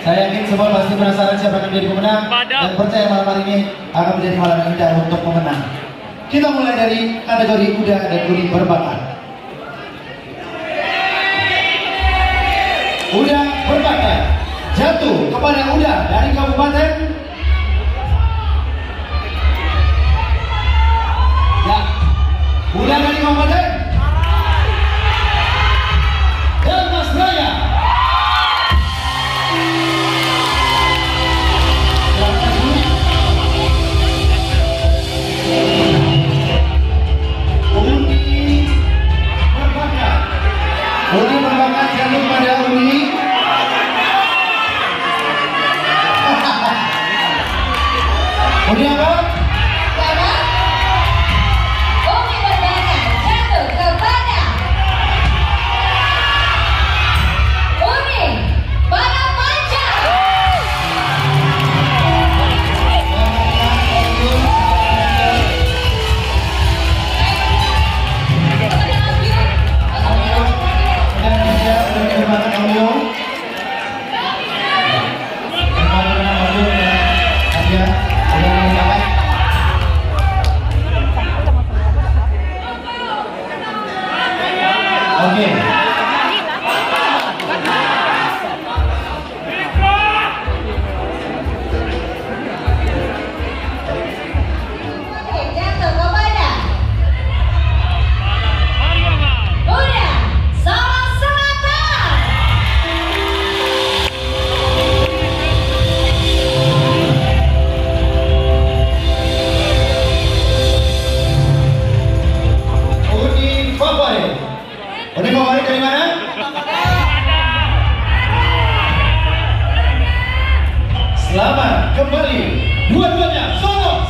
Saya yakin semua pasti penasaran siapa yang menjadi pemenang dan percaya malam hari ini akan menjadi malam yang indah untuk pemenang. Kita mulai dari kategori kuda dan kuda berbakat. Kuda berbakat jatuh kepada kuda dari Kabupaten ya, kuda dari Kabupaten Delmas Raya. Uni berbakat jatuh pada Uni. Uni apa? Karena Uni berbakat jatuh kepada Uni Balapanca. Oke. Jatuh kepada Kuda Salah Selatan. Uni favorit. Uni favorit dari mana? Selamat kembali dua-duanya. Solo,